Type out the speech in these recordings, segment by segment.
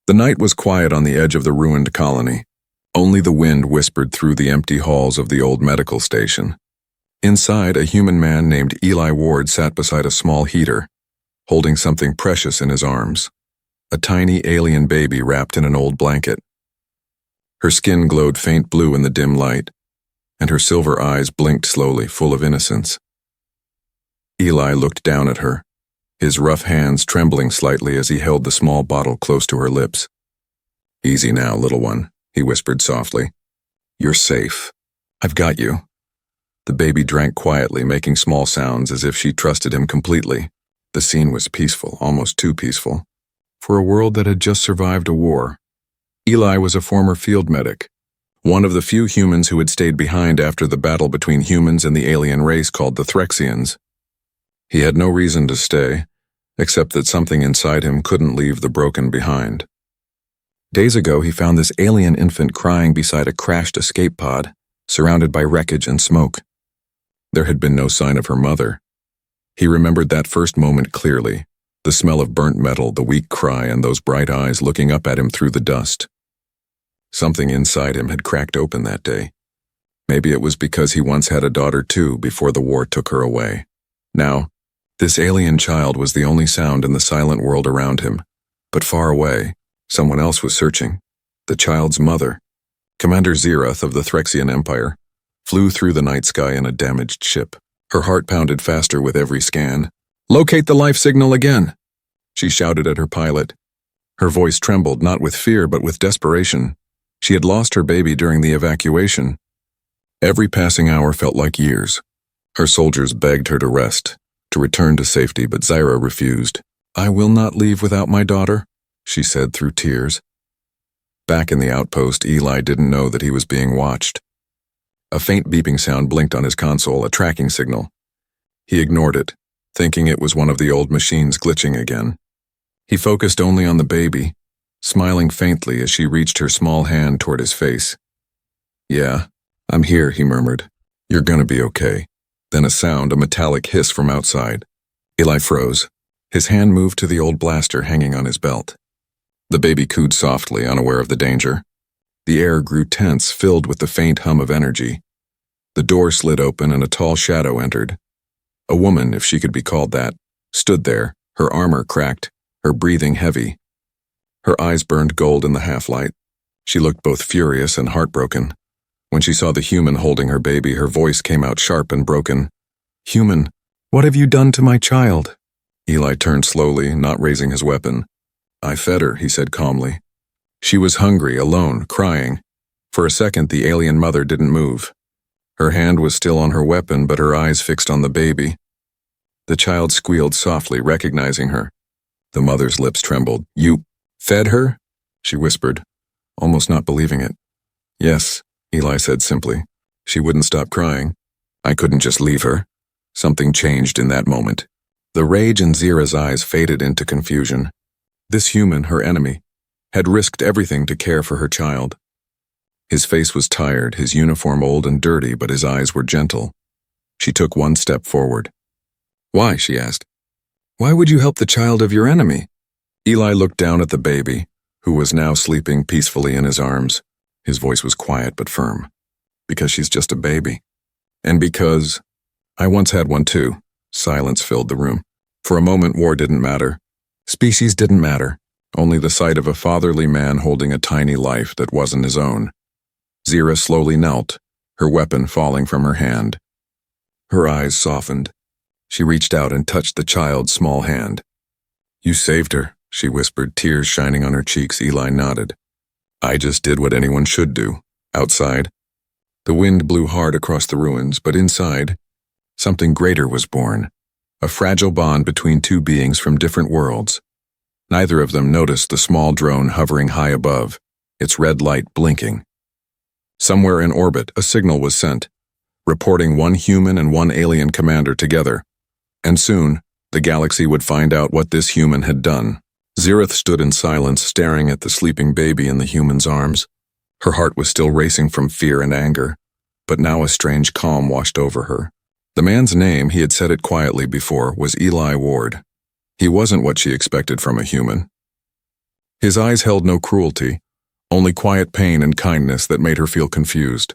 The night was quiet on the edge of the ruined colony. Only the wind whispered through the empty halls of the old medical station. Inside, a human man named Eli Ward sat beside a small heater, holding something precious in his arms. A tiny alien baby wrapped in an old blanket. Her skin glowed faint blue in the dim light, and her silver eyes blinked slowly, full of innocence. Eli looked down at her, his rough hands trembling slightly as he held the small bottle close to her lips. "Easy now, little one," he whispered softly. "You're safe. I've got you." The baby drank quietly, making small sounds as if she trusted him completely. The scene was peaceful, almost too peaceful, for a world that had just survived a war. Eli was a former field medic, one of the few humans who had stayed behind after the battle between humans and the alien race called the Transcends. He had no reason to stay, except that something inside him couldn't leave the broken behind. Days ago, he found this alien infant crying beside a crashed escape pod, surrounded by wreckage and smoke. There had been no sign of her mother. He remembered that first moment clearly, the smell of burnt metal, the weak cry, and those bright eyes looking up at him through the dust. Something inside him had cracked open that day. Maybe it was because he once had a daughter too before the war took her away. Now, this alien child was the only sound in the silent world around him. But far away, someone else was searching. The child's mother, Commander Zerath of the Threxian Empire, flew through the night sky in a damaged ship. Her heart pounded faster with every scan. "Locate the life signal again," she shouted at her pilot. Her voice trembled, not with fear but with desperation. She had lost her baby during the evacuation. Every passing hour felt like years. Her soldiers begged her to rest, to return to safety, but Zyra refused. "I will not leave without my daughter," she said through tears. Back in the outpost, Eli didn't know that he was being watched. A faint beeping sound blinked on his console, a tracking signal. He ignored it, thinking it was one of the old machines glitching again. He focused only on the baby, smiling faintly as she reached her small hand toward his face. "Yeah, I'm here," he murmured. "You're gonna be okay." Then a sound, a metallic hiss from outside. Eli froze. His hand moved to the old blaster hanging on his belt. The baby cooed softly, unaware of the danger. The air grew tense, filled with the faint hum of energy. The door slid open and a tall shadow entered. A woman, if she could be called that, stood there, her armor cracked, her breathing heavy. Her eyes burned gold in the half-light. She looked both furious and heartbroken. When she saw the human holding her baby, her voice came out sharp and broken. "Human, what have you done to my child?" Eli turned slowly, not raising his weapon. "I fed her," he said calmly. She was hungry, alone, crying. For a second, the alien mother didn't move. Her hand was still on her weapon, but her eyes fixed on the baby. The child squealed softly, recognizing her. The mother's lips trembled. "You fed her?" she whispered, almost not believing it. "Yes," Eli said simply. She wouldn't stop crying. "I couldn't just leave her." Something changed in that moment. The rage in Zera's eyes faded into confusion. This human, her enemy, had risked everything to care for her child. His face was tired, his uniform old and dirty, but his eyes were gentle. She took one step forward. "Why?" she asked. "Why would you help the child of your enemy?" Eli looked down at the baby, who was now sleeping peacefully in his arms. His voice was quiet but firm. "Because she's just a baby. And because I once had one too." Silence filled the room. For a moment, war didn't matter. Species didn't matter. Only the sight of a fatherly man holding a tiny life that wasn't his own. Zera slowly knelt, her weapon falling from her hand. Her eyes softened. She reached out and touched the child's small hand. "You saved her," she whispered, tears shining on her cheeks. Eli nodded. "I just did what anyone should do." Outside, the wind blew hard across the ruins, but inside, something greater was born. A fragile bond between two beings from different worlds. Neither of them noticed the small drone hovering high above, its red light blinking. Somewhere in orbit, a signal was sent, reporting one human and one alien commander together. And soon, the galaxy would find out what this human had done. Zerath stood in silence, staring at the sleeping baby in the human's arms. Her heart was still racing from fear and anger, but now a strange calm washed over her. The man's name, he had said it quietly before, was Eli Ward. He wasn't what she expected from a human. His eyes held no cruelty, only quiet pain and kindness that made her feel confused.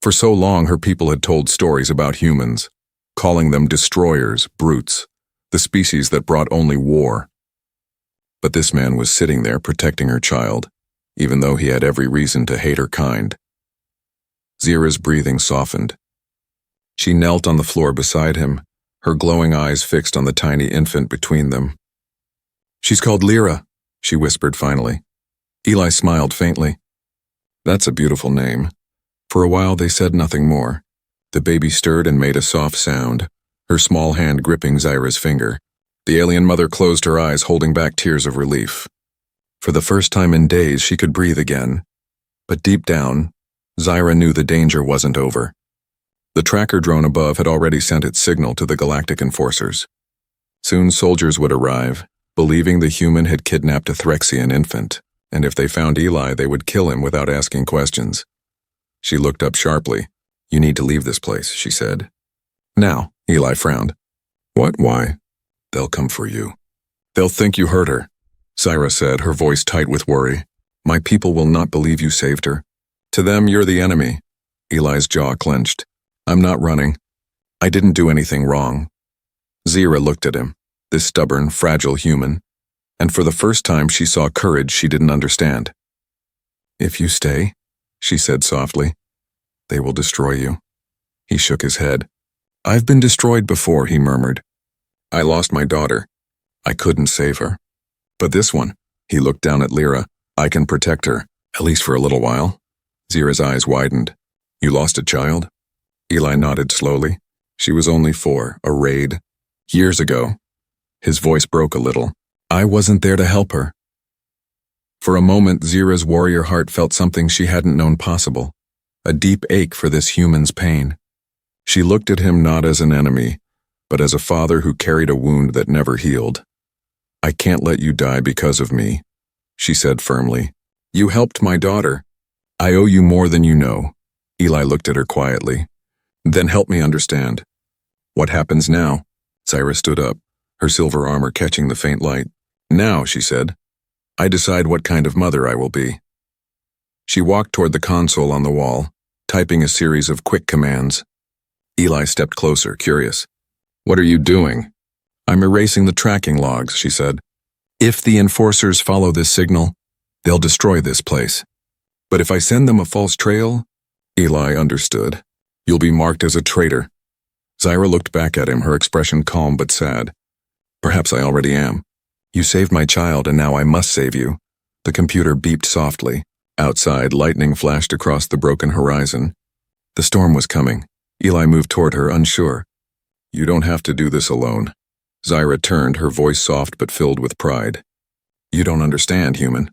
For so long her people had told stories about humans, calling them destroyers, brutes, the species that brought only war. But this man was sitting there protecting her child, even though he had every reason to hate her kind. Zira's breathing softened. She knelt on the floor beside him, her glowing eyes fixed on the tiny infant between them. "She's called Lyra," she whispered finally. Eli smiled faintly. "That's a beautiful name." For a while they said nothing more. The baby stirred and made a soft sound, her small hand gripping Zira's finger. The alien mother closed her eyes, holding back tears of relief. For the first time in days, she could breathe again. But deep down, Zira knew the danger wasn't over. The tracker drone above had already sent its signal to the galactic enforcers. Soon soldiers would arrive, believing the human had kidnapped a Threxian infant, and if they found Eli, they would kill him without asking questions. She looked up sharply. "You need to leave this place," she said. "Now," Eli frowned. "What? Why?" "They'll come for you. They'll think you hurt her," Zira said, her voice tight with worry. "My people will not believe you saved her. To them, you're the enemy." Eli's jaw clenched. "I'm not running. I didn't do anything wrong." Zira looked at him, this stubborn, fragile human, and for the first time she saw courage she didn't understand. "If you stay," she said softly, "they will destroy you." He shook his head. "I've been destroyed before," he murmured. "I lost my daughter. I couldn't save her. But this one," he looked down at Lyra, "I can protect her, at least for a little while." Zira's eyes widened. "You lost a child?" Eli nodded slowly. "She was only 4, a raid. Years ago." His voice broke a little. "I wasn't there to help her." For a moment, Zira's warrior heart felt something she hadn't known possible, a deep ache for this human's pain. She looked at him not as an enemy, but as a father who carried a wound that never healed. "I can't let you die because of me," she said firmly. "You helped my daughter. I owe you more than you know." Eli looked at her quietly. "Then help me understand. What happens now?" Zira stood up, her silver armor catching the faint light. "Now," she said, "I decide what kind of mother I will be." She walked toward the console on the wall, typing a series of quick commands. Eli stepped closer, curious. "What are you doing?" "I'm erasing the tracking logs," she said. "If the enforcers follow this signal, they'll destroy this place. But if I send them a false trail," Eli understood, "you'll be marked as a traitor." Zira looked back at him, her expression calm but sad. "Perhaps I already am. You saved my child, and now I must save you." The computer beeped softly. Outside, lightning flashed across the broken horizon. The storm was coming. Eli moved toward her, unsure. "You don't have to do this alone." Zira turned, her voice soft but filled with pride. "You don't understand, human.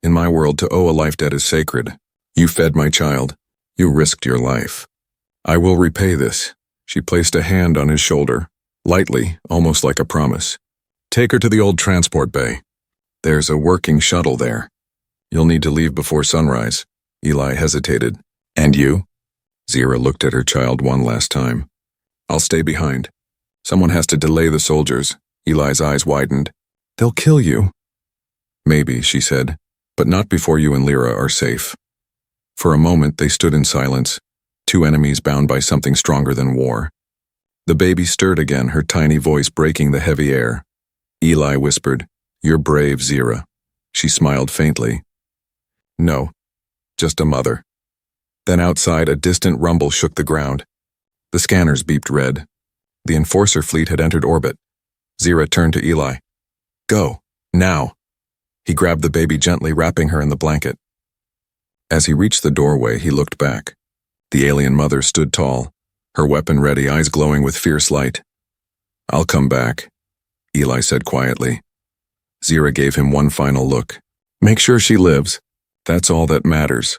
In my world, to owe a life debt is sacred. You fed my child. You risked your life. I will repay this." She placed a hand on his shoulder, lightly, almost like a promise. "Take her to the old transport bay. There's a working shuttle there. You'll need to leave before sunrise." Eli hesitated. "And you?" Zira looked at her child one last time. "I'll stay behind. Someone has to delay the soldiers." Eli's eyes widened. "They'll kill you." "Maybe," she said, "but not before you and Lyra are safe." For a moment they stood in silence, two enemies bound by something stronger than war. The baby stirred again, her tiny voice breaking the heavy air. Eli whispered, "You're brave, Zira." She smiled faintly. "No, just a mother." Then outside, a distant rumble shook the ground. The scanners beeped red. The enforcer fleet had entered orbit. Zira turned to Eli. "Go, now." He grabbed the baby gently, wrapping her in the blanket. As he reached the doorway, he looked back. The alien mother stood tall, her weapon ready, eyes glowing with fierce light. "I'll come back," Eli said quietly. Zira gave him one final look. "Make sure she lives. That's all that matters."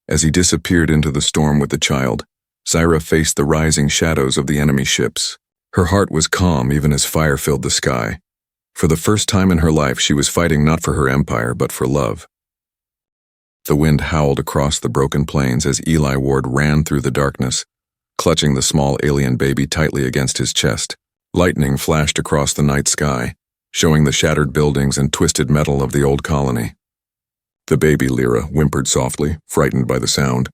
As he disappeared into the storm with the child, Zira faced the rising shadows of the enemy ships. Her heart was calm even as fire filled the sky. For the first time in her life, she was fighting not for her empire, but for love. The wind howled across the broken plains as Eli Ward ran through the darkness, clutching the small alien baby tightly against his chest. Lightning flashed across the night sky, showing the shattered buildings and twisted metal of the old colony. The baby Lyra whimpered softly, frightened by the sound.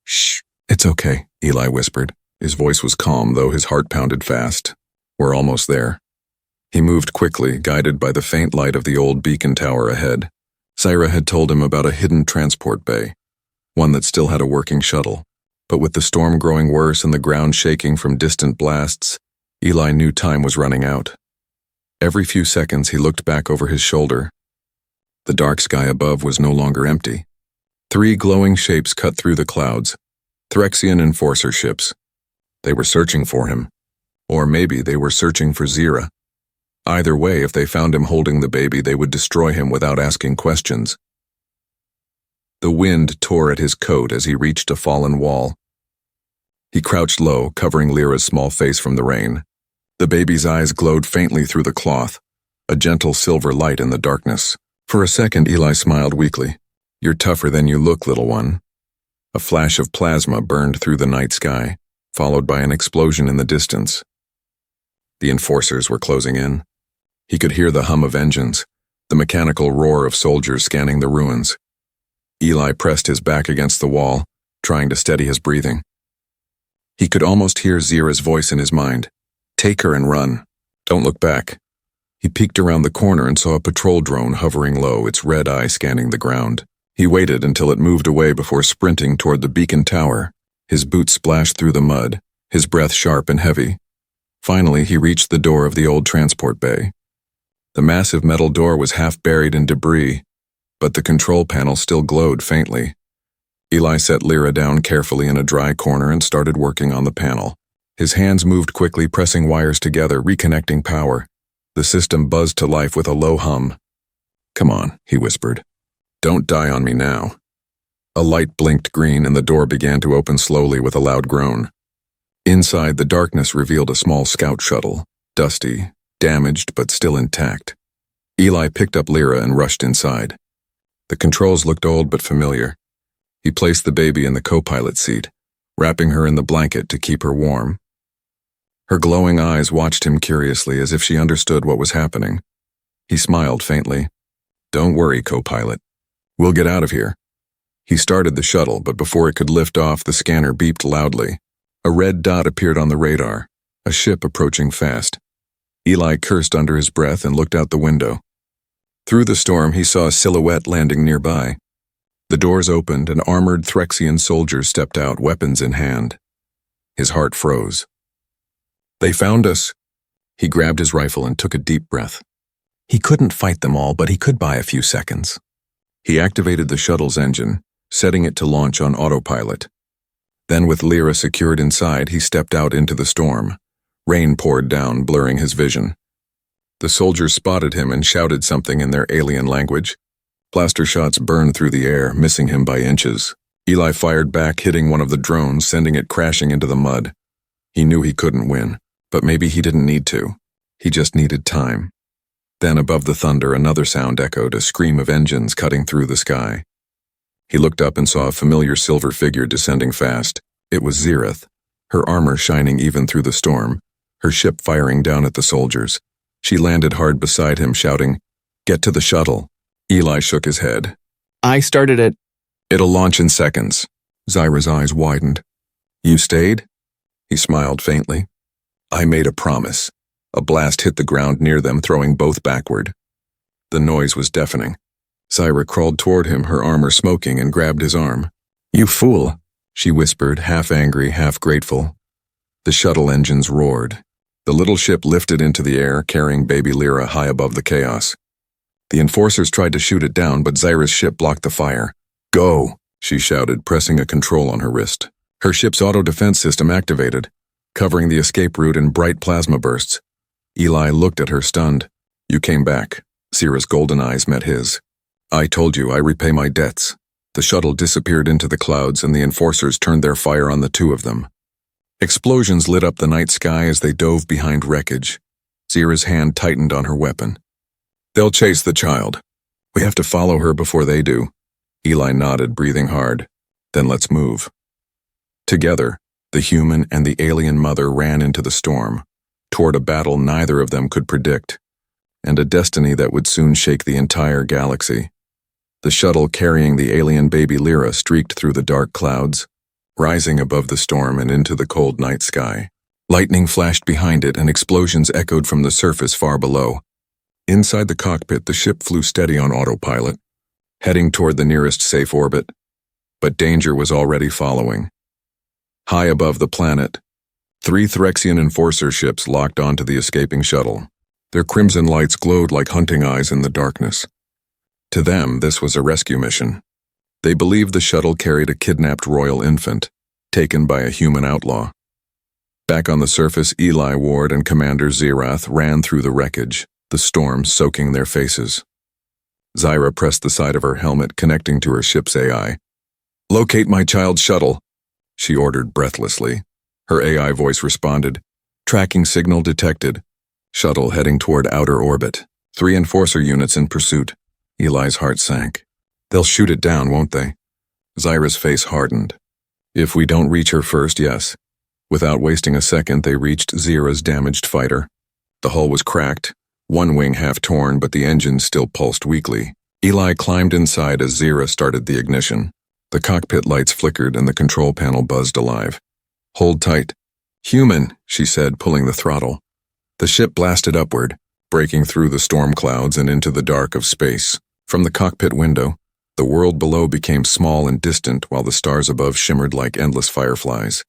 "Shh, it's okay," Eli whispered. His voice was calm, though his heart pounded fast. "We're almost there." He moved quickly, guided by the faint light of the old beacon tower ahead. Zyra had told him about a hidden transport bay, one that still had a working shuttle. But with the storm growing worse and the ground shaking from distant blasts, Eli knew time was running out. Every few seconds he looked back over his shoulder. The dark sky above was no longer empty. 3 glowing shapes cut through the clouds, Threxian enforcer ships. They were searching for him. Or maybe they were searching for Zyra. Either way, if they found him holding the baby, they would destroy him without asking questions. The wind tore at his coat as he reached a fallen wall. He crouched low, covering Lyra's small face from the rain. The baby's eyes glowed faintly through the cloth, a gentle silver light in the darkness. For a second, Eli smiled weakly. "You're tougher than you look, little one." A flash of plasma burned through the night sky, followed by an explosion in the distance. The enforcers were closing in. He could hear the hum of engines, the mechanical roar of soldiers scanning the ruins. Eli pressed his back against the wall, trying to steady his breathing. He could almost hear Zyra's voice in his mind. "Take her and run. Don't look back." He peeked around the corner and saw a patrol drone hovering low, its red eye scanning the ground. He waited until it moved away before sprinting toward the beacon tower. His boots splashed through the mud, his breath sharp and heavy. Finally, he reached the door of the old transport bay. The massive metal door was half buried in debris, but the control panel still glowed faintly. Eli set Lyra down carefully in a dry corner and started working on the panel. His hands moved quickly, pressing wires together, reconnecting power. The system buzzed to life with a low hum. "Come on," he whispered. "Don't die on me now." A light blinked green and the door began to open slowly with a loud groan. Inside, the darkness revealed a small scout shuttle, dusty, damaged but still intact. Eli picked up Lyra and rushed inside. The controls looked old but familiar. He placed the baby in the co-pilot seat, wrapping her in the blanket to keep her warm. Her glowing eyes watched him curiously as if she understood what was happening. He smiled faintly. "Don't worry, co-pilot. We'll get out of here." He started the shuttle, but before it could lift off, the scanner beeped loudly. A red dot appeared on the radar, a ship approaching fast. Eli cursed under his breath and looked out the window. Through the storm, he saw a silhouette landing nearby. The doors opened and armored Threxian soldiers stepped out, weapons in hand. His heart froze. "They found us." He grabbed his rifle and took a deep breath. He couldn't fight them all, but he could buy a few seconds. He activated the shuttle's engine, setting it to launch on autopilot. Then, with Lyra secured inside, he stepped out into the storm. Rain poured down, blurring his vision. The soldiers spotted him and shouted something in their alien language. Blaster shots burned through the air, missing him by inches. Eli fired back, hitting one of the drones, sending it crashing into the mud. He knew he couldn't win, but maybe he didn't need to. He just needed time. Then, above the thunder, another sound echoed, a scream of engines cutting through the sky. He looked up and saw a familiar silver figure descending fast. It was Zirith, her armor shining even through the storm, her ship firing down at the soldiers. She landed hard beside him, shouting, "Get to the shuttle." Eli shook his head. "I started it." "It'll launch in seconds." Zyra's eyes widened. "You stayed?" He smiled faintly. "I made a promise." A blast hit the ground near them, throwing both backward. The noise was deafening. Zyra crawled toward him, her armor smoking, and grabbed his arm. "You fool," she whispered, half angry, half grateful. The shuttle engines roared. The little ship lifted into the air, carrying baby Lyra high above the chaos. The enforcers tried to shoot it down, but Zyra's ship blocked the fire. "Go," she shouted, pressing a control on her wrist. Her ship's auto-defense system activated, covering the escape route in bright plasma bursts. Eli looked at her, stunned. "You came back." Zyra's golden eyes met his. "I told you I repay my debts." The shuttle disappeared into the clouds, and the enforcers turned their fire on the two of them. Explosions lit up the night sky as they dove behind wreckage. Zyra's hand tightened on her weapon. "They'll chase the child. We have to follow her before they do." Eli nodded, breathing hard. "Then let's move." Together, the human and the alien mother ran into the storm, toward a battle neither of them could predict. and a destiny that would soon shake the entire galaxy. The shuttle carrying the alien baby Lyra streaked through the dark clouds, rising above the storm and into the cold night sky. Lightning flashed behind it and explosions echoed from the surface far below. Inside the cockpit, the ship flew steady on autopilot, heading toward the nearest safe orbit. But danger was already following. High above the planet, 3 Threxian enforcer ships locked onto the escaping shuttle. Their crimson lights glowed like hunting eyes in the darkness. To them, this was a rescue mission. They believed the shuttle carried a kidnapped royal infant, taken by a human outlaw. Back on the surface, Eli Ward and Commander Zerath ran through the wreckage, the storm soaking their faces. Zyra pressed the side of her helmet, connecting to her ship's AI. "Locate my child's shuttle," she ordered breathlessly. Her AI voice responded. "Tracking signal detected. Shuttle heading toward outer orbit. 3 enforcer units in pursuit." Eli's heart sank. "They'll shoot it down, won't they?" Zyra's face hardened. "If we don't reach her first, yes." Without wasting a second, they reached Zera's damaged fighter. The hull was cracked, one wing half torn, but the engine still pulsed weakly. Eli climbed inside as Zera started the ignition. The cockpit lights flickered and the control panel buzzed alive. "Hold tight." "Human," she said, pulling the throttle. The ship blasted upward, breaking through the storm clouds and into the dark of space. From the cockpit window, the world below became small and distant while the stars above shimmered like endless fireflies.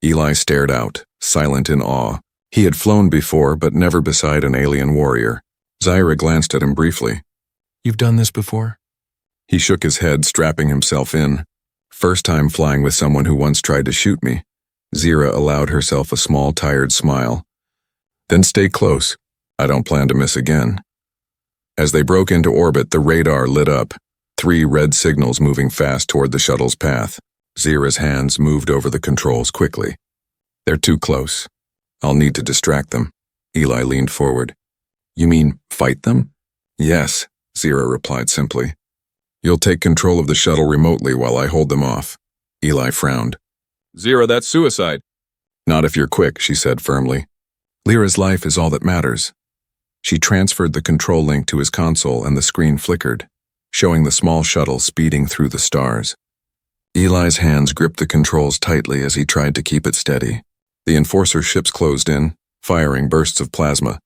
Eli stared out, silent in awe. He had flown before, but never beside an alien warrior. Zyra glanced at him briefly. "You've done this before?" He shook his head, strapping himself in. "First time flying with someone who once tried to shoot me." Zera allowed herself a small, tired smile. "Then stay close. I don't plan to miss again." As they broke into orbit, the radar lit up, 3 red signals moving fast toward the shuttle's path. Zera's hands moved over the controls quickly. "They're too close. I'll need to distract them." Eli leaned forward. "You mean fight them?" "Yes," Zera replied simply. "You'll take control of the shuttle remotely while I hold them off." Eli frowned. "Zera, that's suicide." "Not if you're quick," she said firmly. "Lyra's life is all that matters." She transferred the control link to his console and the screen flickered, showing the small shuttle speeding through the stars. Eli's hands gripped the controls tightly as he tried to keep it steady. The enforcer ships closed in, firing bursts of plasma.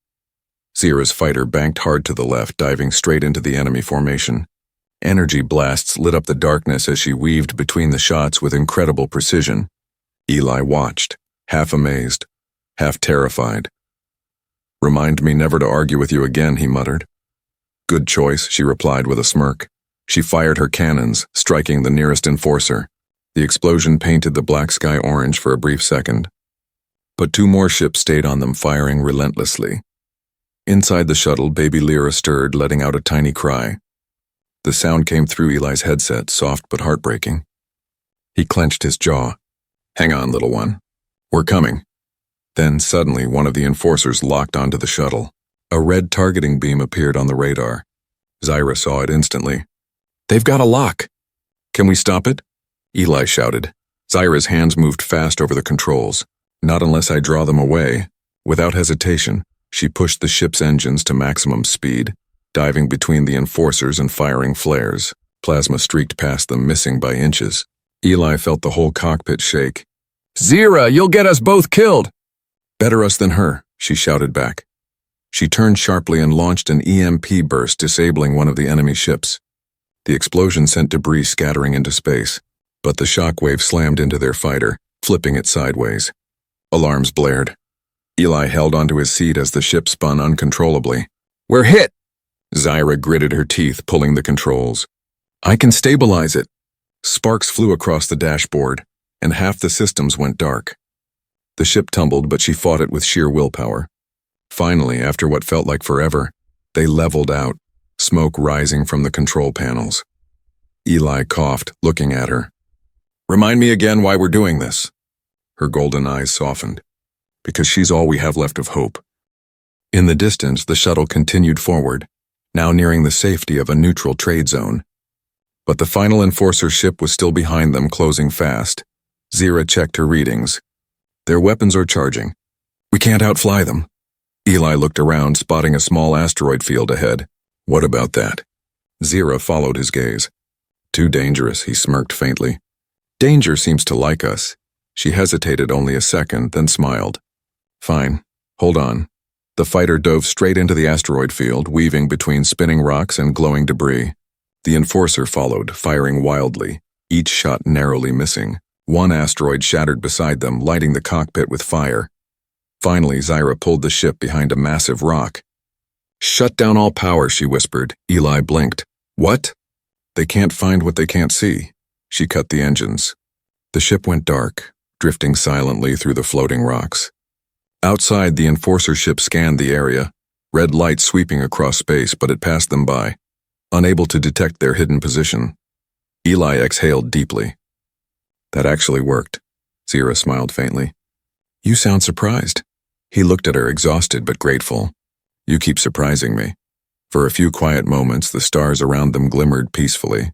Zera's fighter banked hard to the left, diving straight into the enemy formation. Energy blasts lit up the darkness as she weaved between the shots with incredible precision. Eli watched, half amazed, half terrified. "Remind me never to argue with you again," he muttered. "Good choice," she replied with a smirk. She fired her cannons, striking the nearest enforcer. The explosion painted the black sky orange for a brief second. But 2 more ships stayed on them, firing relentlessly. Inside the shuttle, baby Lyra stirred, letting out a tiny cry. The sound came through Eli's headset, soft but heartbreaking. He clenched his jaw. "Hang on, little one. We're coming." Then suddenly one of the enforcers locked onto the shuttle. A red targeting beam appeared on the radar. Zyra saw it instantly. "They've got a lock." "Can we stop it?" Eli shouted. Zyra's hands moved fast over the controls. "Not unless I draw them away." Without hesitation, she pushed the ship's engines to maximum speed, diving between the enforcers and firing flares. Plasma streaked past them, missing by inches. Eli felt the whole cockpit shake. "Zera, you'll get us both killed!" "Better us than her," she shouted back. She turned sharply and launched an EMP burst, disabling one of the enemy ships. The explosion sent debris scattering into space, but the shockwave slammed into their fighter, flipping it sideways. Alarms blared. Eli held onto his seat as the ship spun uncontrollably. "We're hit!" Zyra gritted her teeth, pulling the controls. "I can stabilize it." Sparks flew across the dashboard, and half the systems went dark. The ship tumbled, but she fought it with sheer willpower. Finally, after what felt like forever, they leveled out, smoke rising from the control panels. Eli coughed, looking at her. "Remind me again why we're doing this." Her golden eyes softened. "Because she's all we have left of hope." In the distance, the shuttle continued forward, now nearing the safety of a neutral trade zone. But the final enforcer ship was still behind them, closing fast. Zera checked her readings. "Their weapons are charging. We can't outfly them." Eli looked around, spotting a small asteroid field ahead. What about that? Zira followed his gaze. Too dangerous, he smirked faintly. Danger seems to like us. She hesitated only a second, then smiled. Fine. Hold on. The fighter dove straight into the asteroid field, weaving between spinning rocks and glowing debris. The enforcer followed, firing wildly, each shot narrowly missing. One asteroid shattered beside them, lighting the cockpit with fire. Finally, Zira pulled the ship behind a massive rock. Shut down all power, she whispered. Eli blinked. What? They can't find what they can't see. She cut the engines. The ship went dark, drifting silently through the floating rocks. Outside, the enforcer ship scanned the area, red light sweeping across space, but it passed them by, unable to detect their hidden position. Eli exhaled deeply. That actually worked. Zira smiled faintly. You sound surprised. He looked at her, exhausted but grateful. You keep surprising me. For a few quiet moments, the stars around them glimmered peacefully.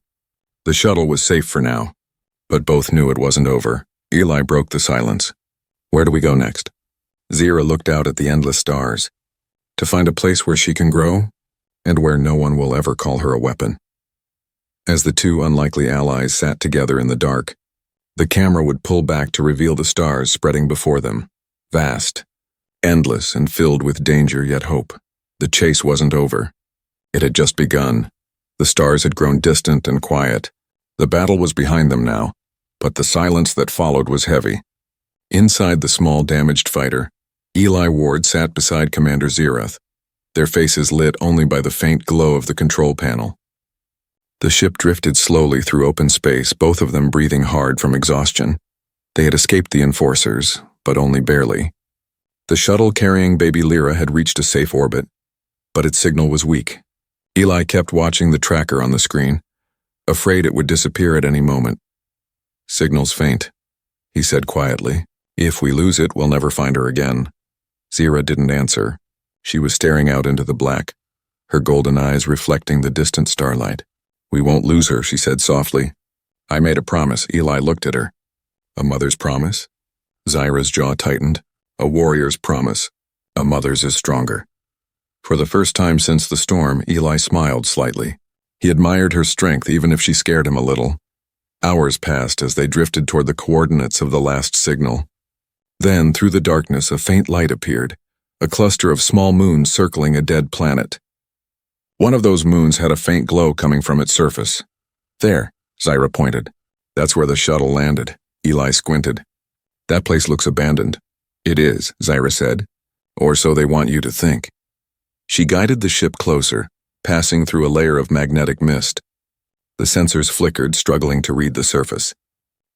The shuttle was safe for now, but both knew it wasn't over. Eli broke the silence. Where do we go next? Zira looked out at the endless stars. To find a place where she can grow, and where no one will ever call her a weapon. As the two unlikely allies sat together in the dark, the camera would pull back to reveal the stars spreading before them. Vast, endless, and filled with danger yet hope. The chase wasn't over. It had just begun. The stars had grown distant and quiet. The battle was behind them now, but the silence that followed was heavy. Inside the small damaged fighter, Eli Ward sat beside Commander Zirath, their faces lit only by the faint glow of the control panel. The ship drifted slowly through open space, both of them breathing hard from exhaustion. They had escaped the enforcers, but only barely. The shuttle carrying baby Lyra had reached a safe orbit, but its signal was weak. Eli kept watching the tracker on the screen, afraid it would disappear at any moment. Signal's faint, he said quietly. If we lose it, we'll never find her again. Zira didn't answer. She was staring out into the black, her golden eyes reflecting the distant starlight. We won't lose her, she said softly. I made a promise. Eli looked at her. A mother's promise? Zira's jaw tightened. A warrior's promise. A mother's is stronger. For the first time since the storm, Eli smiled slightly. He admired her strength even if she scared him a little. Hours passed as they drifted toward the coordinates of the last signal. Then, through the darkness, a faint light appeared, a cluster of small moons circling a dead planet. One of those moons had a faint glow coming from its surface. There, Zira pointed. That's where the shuttle landed. Eli squinted. That place looks abandoned. It is, Zira said. Or so they want you to think. She guided the ship closer, passing through a layer of magnetic mist. The sensors flickered, struggling to read the surface.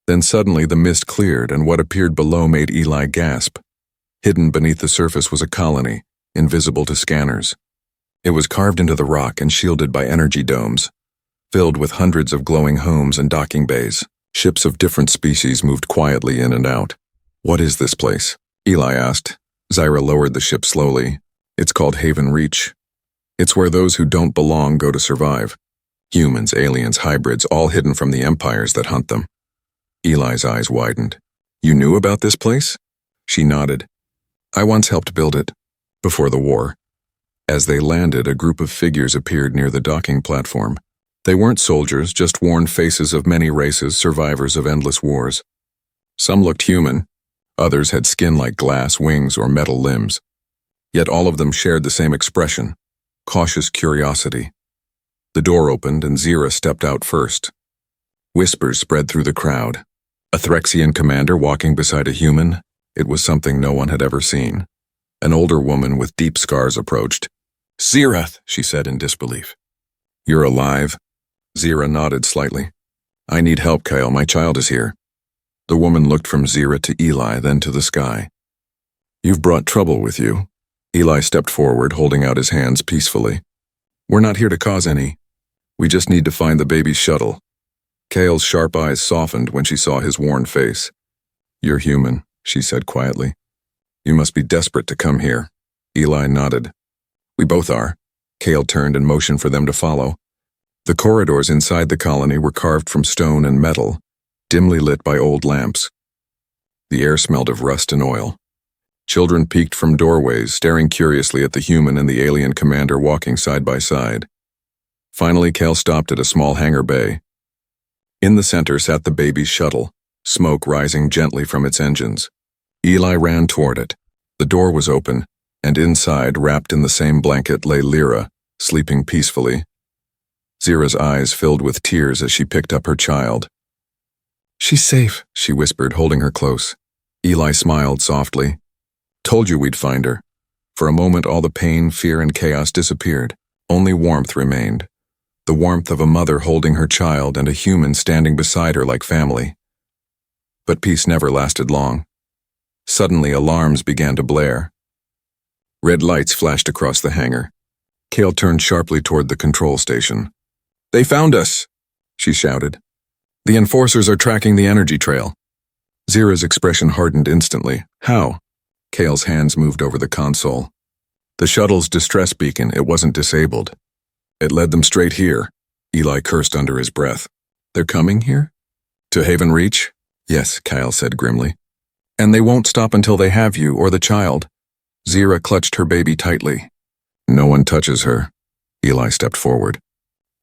Then suddenly the mist cleared, and what appeared below made Eli gasp. Hidden beneath the surface was a colony, invisible to scanners. It was carved into the rock and shielded by energy domes, filled with hundreds of glowing homes and docking bays. Ships of different species moved quietly in and out. What is this place? Eli asked. Zira lowered the ship slowly. It's called Haven Reach. It's where those who don't belong go to survive. Humans, aliens, hybrids, all hidden from the empires that hunt them. Eli's eyes widened. You knew about this place? She nodded. I once helped build it, before the war. As they landed, a group of figures appeared near the docking platform. They weren't soldiers, just worn faces of many races, survivors of endless wars. Some looked human. Others had skin like glass, wings, or metal limbs. Yet all of them shared the same expression, cautious curiosity. The door opened and Zira stepped out first. Whispers spread through the crowd. A Threxian commander walking beside a human? It was something no one had ever seen. An older woman with deep scars approached. Zirath, she said in disbelief. You're alive? Zira nodded slightly. I need help, Kyle. My child is here. The woman looked from Zira to Eli, then to the sky. You've brought trouble with you. Eli stepped forward, holding out his hands peacefully. We're not here to cause any. We just need to find the baby's shuttle. Kale's sharp eyes softened when she saw his worn face. You're human, she said quietly. You must be desperate to come here. Eli nodded. We both are. Kale turned and motioned for them to follow. The corridors inside the colony were carved from stone and metal, dimly lit by old lamps. The air smelled of rust and oil. Children peeked from doorways, staring curiously at the human and the alien commander walking side by side. Finally, Kale stopped at a small hangar bay. In the center sat the baby's shuttle, smoke rising gently from its engines. Eli ran toward it. The door was open, and inside, wrapped in the same blanket, lay Lyra, sleeping peacefully. Zira's eyes filled with tears as she picked up her child. "She's safe," she whispered, holding her close. Eli smiled softly. "Told you we'd find her." For a moment, all the pain, fear, and chaos disappeared. Only warmth remained. The warmth of a mother holding her child and a human standing beside her like family. But peace never lasted long. Suddenly, alarms began to blare. Red lights flashed across the hangar. Kale turned sharply toward the control station. "They found us!" she shouted. "The enforcers are tracking the energy trail." Zira's expression hardened instantly. "How?" Kale's hands moved over the console. "The shuttle's distress beacon, it wasn't disabled. It led them straight here." Eli cursed under his breath. "They're coming here? To Haven Reach?" "Yes," Kyle said grimly. "And they won't stop until they have you, or the child." Zira clutched her baby tightly. "No one touches her." Eli stepped forward.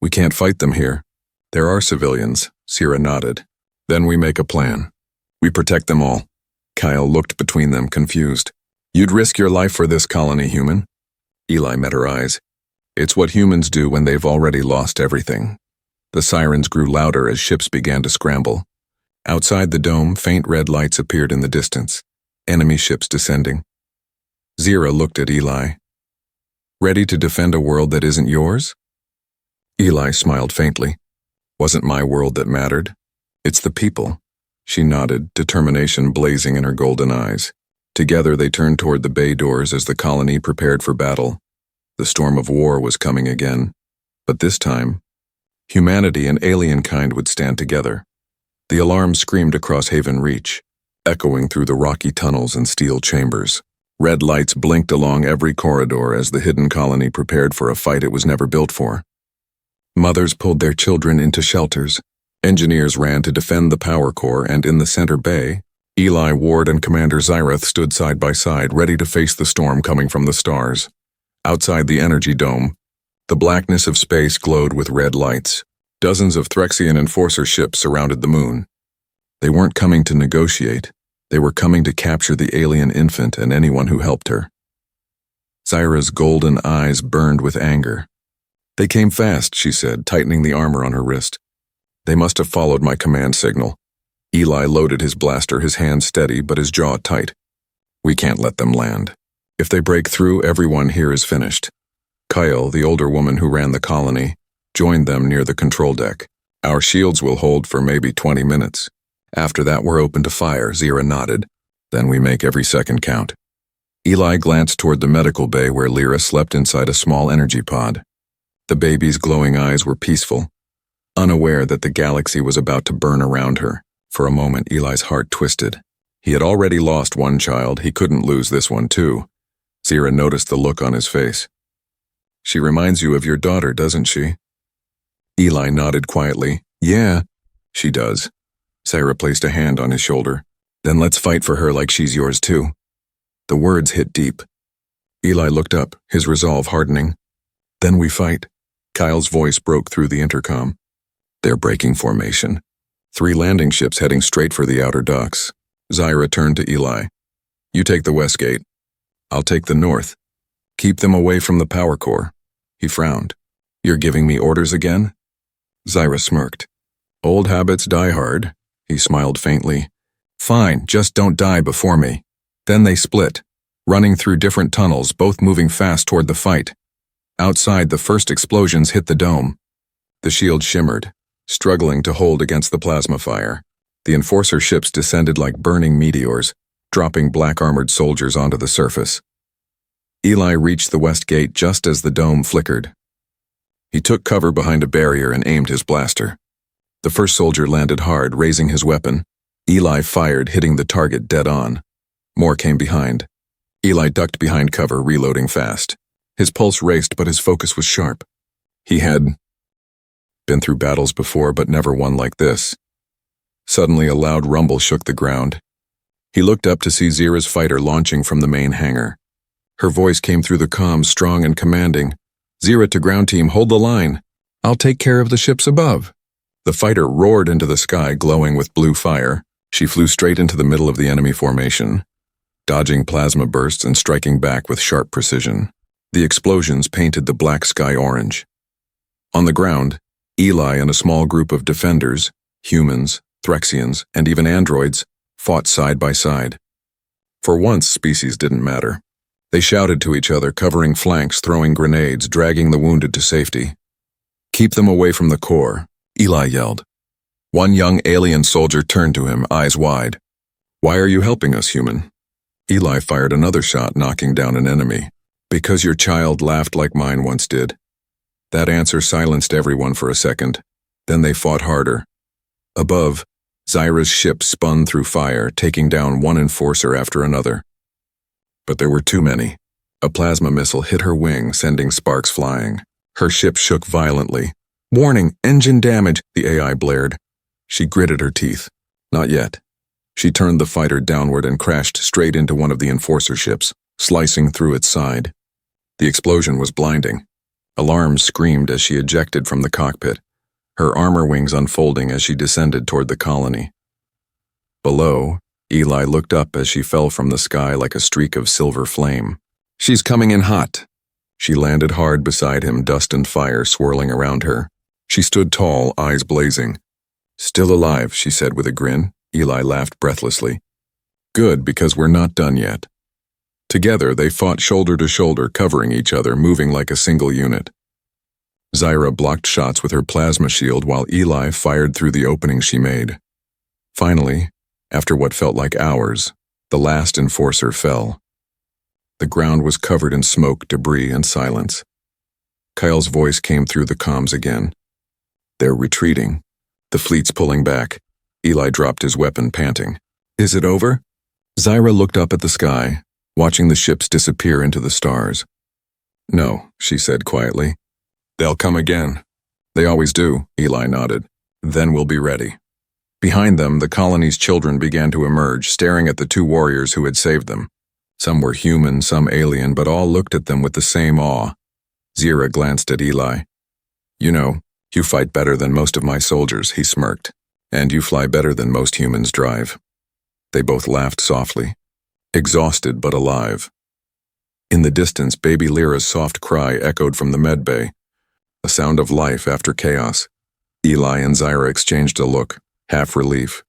"We can't fight them here. There are civilians." Zira nodded. "Then we make a plan. We protect them all." Kyle looked between them, confused. "You'd risk your life for this colony, human?" Eli met her eyes. "It's what humans do when they've already lost everything." The sirens grew louder as ships began to scramble. Outside the dome, faint red lights appeared in the distance. Enemy ships descending. Zira looked at Eli. "Ready to defend a world that isn't yours?" Eli smiled faintly. "Wasn't my world that mattered. It's the people." She nodded, determination blazing in her golden eyes. Together they turned toward the bay doors as the colony prepared for battle. The storm of war was coming again. But this time, humanity and alien kind would stand together. The alarm screamed across Haven Reach, echoing through the rocky tunnels and steel chambers. Red lights blinked along every corridor as the hidden colony prepared for a fight it was never built for. Mothers pulled their children into shelters. Engineers ran to defend the power core, and in the center bay, Eli Ward and Commander Zyreth stood side by side, ready to face the storm coming from the stars. Outside the energy dome, the blackness of space glowed with red lights. Dozens of Threxian enforcer ships surrounded the moon. They weren't coming to negotiate. They were coming to capture the alien infant and anyone who helped her. Zyra's golden eyes burned with anger. "They came fast," she said, tightening the armor on her wrist. "They must have followed my command signal." Eli loaded his blaster, his hands steady but his jaw tight. "We can't let them land. If they break through, everyone here is finished." Kyle, the older woman who ran the colony, joined them near the control deck. "Our shields will hold for maybe 20 minutes. After that, we're open to fire," Zira nodded. "Then we make every second count." Eli glanced toward the medical bay where Lyra slept inside a small energy pod. The baby's glowing eyes were peaceful, unaware that the galaxy was about to burn around her. For a moment, Eli's heart twisted. He had already lost one child. He couldn't lose this one, too. Zira noticed the look on his face. "She reminds you of your daughter, doesn't she?" Eli nodded quietly. "Yeah, she does." Zira placed a hand on his shoulder. "Then let's fight for her like she's yours, too." The words hit deep. Eli looked up, his resolve hardening. "Then we fight." Kyle's voice broke through the intercom. "They're breaking formation. 3 landing ships heading straight for the outer docks." Zira turned to Eli. "You take the west gate. I'll take the north. Keep them away from the power core." He frowned. "You're giving me orders again?" Zira smirked. "Old habits die hard." He smiled faintly. "Fine, just don't die before me." Then they split, running through different tunnels, both moving fast toward the fight. Outside, the first explosions hit the dome. The shield shimmered, struggling to hold against the plasma fire. The enforcer ships descended like burning meteors, dropping black-armored soldiers onto the surface. Eli reached the west gate just as the dome flickered. He took cover behind a barrier and aimed his blaster. The first soldier landed hard, raising his weapon. Eli fired, hitting the target dead on. More came behind. Eli ducked behind cover, reloading fast. His pulse raced, but his focus was sharp. He had been through battles before, but never one like this. Suddenly, a loud rumble shook the ground. He looked up to see Zira's fighter launching from the main hangar. Her voice came through the comms, strong and commanding. "Zira to ground team, hold the line. I'll take care of the ships above." The fighter roared into the sky, glowing with blue fire. She flew straight into the middle of the enemy formation, dodging plasma bursts and striking back with sharp precision. The explosions painted the black sky orange. On the ground, Eli and a small group of defenders, humans, Threxians, and even androids, fought side by side. For once, species didn't matter. They shouted to each other, covering flanks, throwing grenades, dragging the wounded to safety. "Keep them away from the core," Eli yelled. One young alien soldier turned to him, eyes wide. "Why are you helping us, human?" Eli fired another shot, knocking down an enemy. "Because your child laughed like mine once did." That answer silenced everyone for a second. Then they fought harder. Above, Zira's ship spun through fire, taking down one enforcer after another. But there were too many. A plasma missile hit her wing, sending sparks flying. Her ship shook violently. "Warning, engine damage," the AI blared. She gritted her teeth. Not yet. She turned the fighter downward and crashed straight into one of the enforcer ships, slicing through its side. The explosion was blinding. Alarms screamed as she ejected from the cockpit, her armor wings unfolding as she descended toward the colony. Below, Eli looked up as she fell from the sky like a streak of silver flame. "She's coming in hot." She landed hard beside him, dust and fire swirling around her. She stood tall, eyes blazing. "Still alive," she said with a grin. Eli laughed breathlessly. "Good, because we're not done yet." Together, they fought shoulder to shoulder, covering each other, moving like a single unit. Zira blocked shots with her plasma shield while Eli fired through the opening she made. Finally, after what felt like hours, the last enforcer fell. The ground was covered in smoke, debris, and silence. Kyle's voice came through the comms again. "They're retreating. The fleet's pulling back." Eli dropped his weapon, panting. "Is it over?" Zira looked up at the sky, watching the ships disappear into the stars. "No," she said quietly. "They'll come again." "They always do," Eli nodded. "Then we'll be ready." Behind them, the colony's children began to emerge, staring at the two warriors who had saved them. Some were human, some alien, but all looked at them with the same awe. Zira glanced at Eli. "You know, you fight better than most of my soldiers," he smirked. "And you fly better than most humans drive." They both laughed softly, exhausted but alive. In the distance, baby Lyra's soft cry echoed from the medbay, a sound of life after chaos. Eli and Zira exchanged a look, half relief,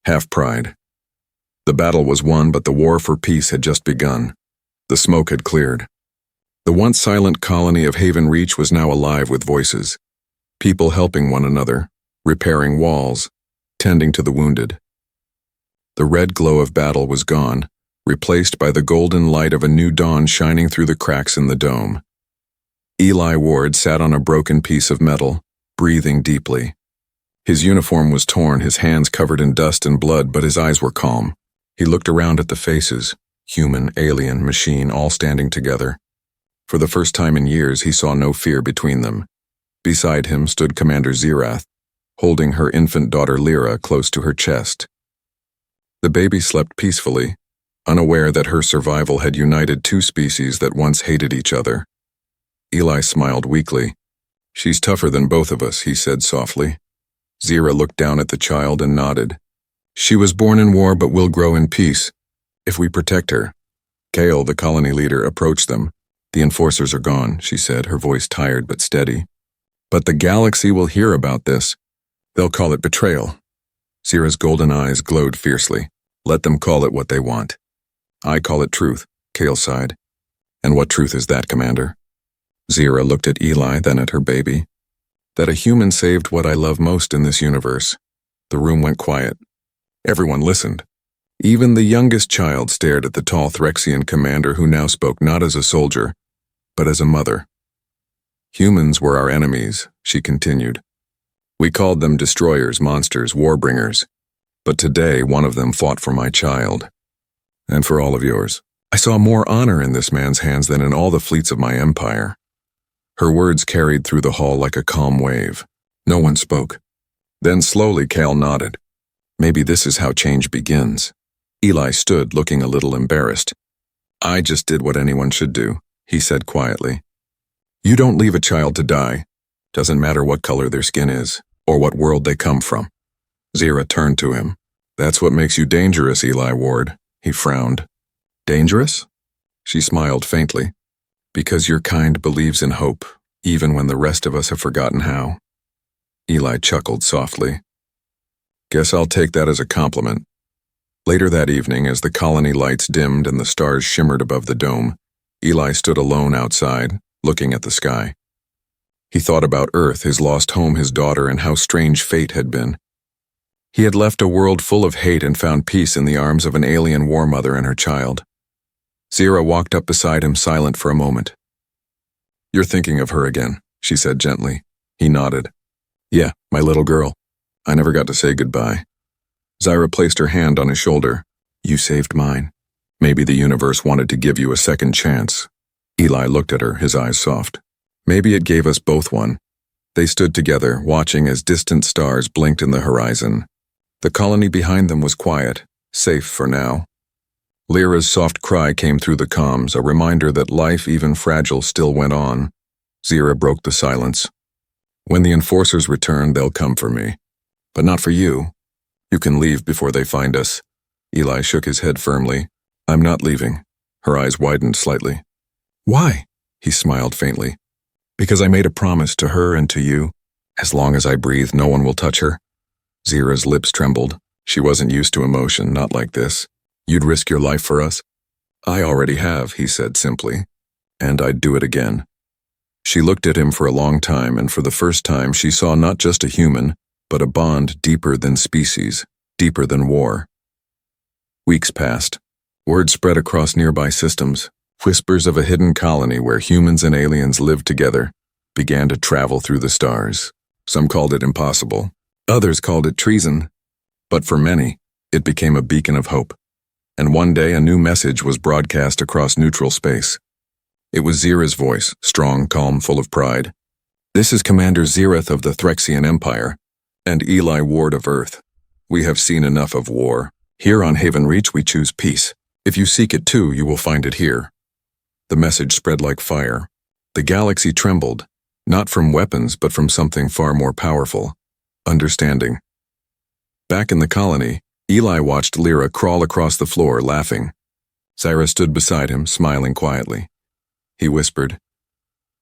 half pride. The battle was won, but the war for peace had just begun. The smoke had cleared. The once silent colony of Haven Reach was now alive with voices. People helping one another, repairing walls, tending to the wounded. The red glow of battle was gone, replaced by the golden light of a new dawn shining through the cracks in the dome. Eli Ward sat on a broken piece of metal, breathing deeply. His uniform was torn, his hands covered in dust and blood, but his eyes were calm. He looked around at the faces, human, alien, machine, all standing together. For the first time in years, he saw no fear between them. Beside him stood Commander Zirath, holding her infant daughter Lyra close to her chest. The baby slept peacefully, unaware that her survival had united two species that once hated each other. Eli smiled weakly. "She's tougher than both of us," he said softly. Zira looked down at the child and nodded. "She was born in war but will grow in peace, if we protect her." Kale, the colony leader, approached them. "The enforcers are gone," she said, her voice tired but steady. "But the galaxy will hear about this. They'll call it betrayal." Zira's golden eyes glowed fiercely. "Let them call it what they want. I call it truth," Kale sighed. "And what truth is that, Commander?" Zira looked at Eli, then at her baby. "That a human saved what I love most in this universe." The room went quiet. Everyone listened. Even the youngest child stared at the tall Threxian commander who now spoke not as a soldier, but as a mother. "Humans were our enemies," she continued. "We called them destroyers, monsters, warbringers. But today one of them fought for my child. And for all of yours. I saw more honor in this man's hands than in all the fleets of my empire." Her words carried through the hall like a calm wave. No one spoke. Then slowly Kale nodded. "Maybe this is how change begins." Eli stood, looking a little embarrassed. I just did what anyone should do, he said quietly. You don't leave a child to die. Doesn't matter what color their skin is, or what world they come from. Zira turned to him. That's what makes you dangerous, Eli Ward, he frowned. Dangerous? She smiled faintly. Because your kind believes in hope, even when the rest of us have forgotten how. Eli chuckled softly. Guess I'll take that as a compliment. Later that evening, as the colony lights dimmed and the stars shimmered above the dome, Eli stood alone outside, looking at the sky. He thought about Earth, his lost home, his daughter, and how strange fate had been. He had left a world full of hate and found peace in the arms of an alien war mother and her child. Zira walked up beside him, silent for a moment. You're thinking of her again, she said gently. He nodded. Yeah, my little girl. I never got to say goodbye. Zira placed her hand on his shoulder. You saved mine. Maybe the universe wanted to give you a second chance. Eli looked at her, his eyes soft. Maybe it gave us both one. They stood together, watching as distant stars blinked in the horizon. The colony behind them was quiet, safe for now. Lyra's soft cry came through the comms, a reminder that life, even fragile, still went on. Zira broke the silence. When the enforcers return, they'll come for me. But not for you. You can leave before they find us. Eli shook his head firmly. I'm not leaving. Her eyes widened slightly. Why? He smiled faintly. Because I made a promise to her and to you. As long as I breathe, no one will touch her. Zira's lips trembled. She wasn't used to emotion, not like this. You'd risk your life for us? I already have, he said simply. And I'd do it again. She looked at him for a long time, and for the first time she saw not just a human, but a bond deeper than species, deeper than war. Weeks passed. Word spread across nearby systems. Whispers of a hidden colony where humans and aliens lived together began to travel through the stars. Some called it impossible. Others called it treason. But for many, it became a beacon of hope. And one day a new message was broadcast across neutral space. It was Zira's voice, strong, calm, full of pride. This is Commander Zirith of the Threxian Empire, and Eli Ward of Earth. We have seen enough of war. Here on Haven Reach we choose peace. If you seek it too, you will find it here. The message spread like fire. The galaxy trembled, not from weapons but from something far more powerful. Understanding. Back in the colony, Eli watched Lyra crawl across the floor, laughing. Zira stood beside him, smiling quietly. He whispered,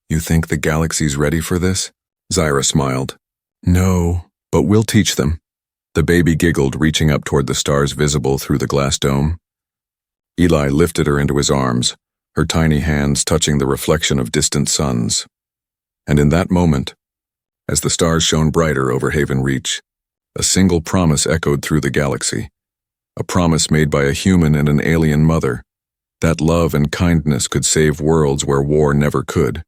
You think the galaxy's ready for this? Zira smiled. No, but we'll teach them. The baby giggled, reaching up toward the stars visible through the glass dome. Eli lifted her into his arms, her tiny hands touching the reflection of distant suns. And in that moment, as the stars shone brighter over Haven Reach, a single promise echoed through the galaxy. A promise made by a human and an alien mother, that love and kindness could save worlds where war never could.